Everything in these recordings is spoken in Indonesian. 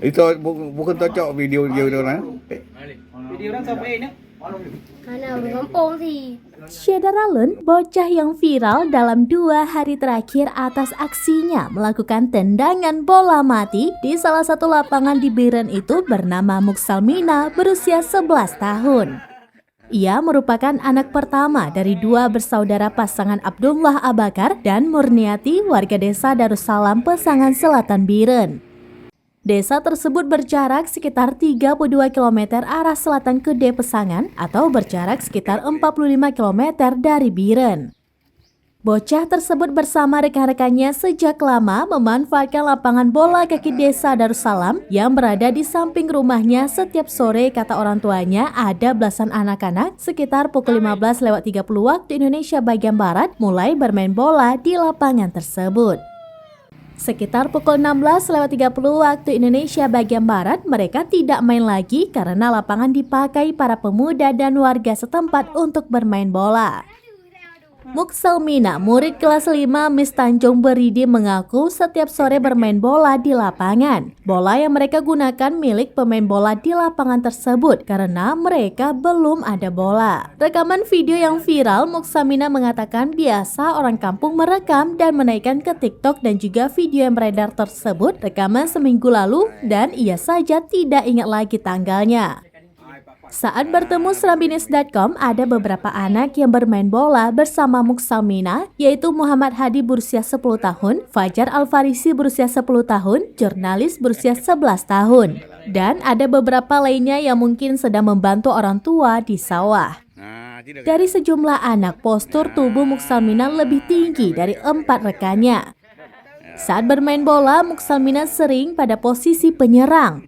Itu bukan cocok video dia itu lah. Video orang sampai ini. Karena udah ngempong sih. Syederalun, bocah yang viral dalam 2 hari terakhir atas aksinya melakukan tendangan bola mati di salah satu lapangan di Biren itu bernama Muksalmina berusia 11 tahun. Ia merupakan anak pertama dari 2 bersaudara pasangan Abdullah Abakar dan Murniati warga desa Darussalam Pesangan Selatan Biren. Desa tersebut berjarak sekitar 32 km arah selatan ke De Pesangan atau berjarak sekitar 45 km dari Biren. Bocah tersebut bersama rekan-rekannya sejak lama memanfaatkan lapangan bola kaki desa Darussalam yang berada di samping rumahnya. Setiap sore, kata orang tuanya, ada belasan anak-anak sekitar pukul 15.30 waktu Indonesia bagian Barat mulai bermain bola di lapangan tersebut. Sekitar pukul 16.30 waktu Indonesia bagian Barat, mereka tidak main lagi karena lapangan dipakai para pemuda dan warga setempat untuk bermain bola. Muksalmina, murid kelas 5 Miss Tanjung Beridi, mengaku setiap sore bermain bola di lapangan. Bola yang mereka gunakan milik pemain bola di lapangan tersebut karena mereka belum ada bola. Rekaman video yang viral, Muksalmina mengatakan biasa orang kampung merekam dan menaikkan ke TikTok, dan juga video yang beredar tersebut rekaman seminggu lalu dan ia saja tidak ingat lagi tanggalnya. Saat bertemu Srambines.com, ada beberapa anak yang bermain bola bersama Muksalmina, yaitu Muhammad Hadi berusia 10 tahun, Fajar Al-Farisi berusia 10 tahun, jurnalis berusia 11 tahun. Dan ada beberapa lainnya yang mungkin sedang membantu orang tua di sawah. Dari sejumlah anak, postur tubuh Muksalmina lebih tinggi dari 4 rekannya. Saat bermain bola, Muksalmina sering pada posisi penyerang.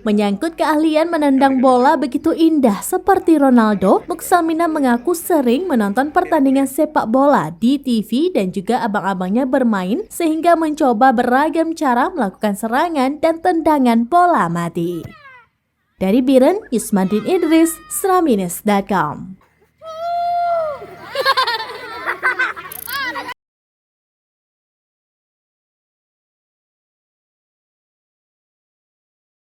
Menyangkut keahlian menendang bola begitu indah seperti Ronaldo, Muksalmina mengaku sering menonton pertandingan sepak bola di TV dan juga abang-abangnya bermain sehingga mencoba beragam cara melakukan serangan dan tendangan bola mati. Dari Biren, Yusmandin Idris, Srambines.com.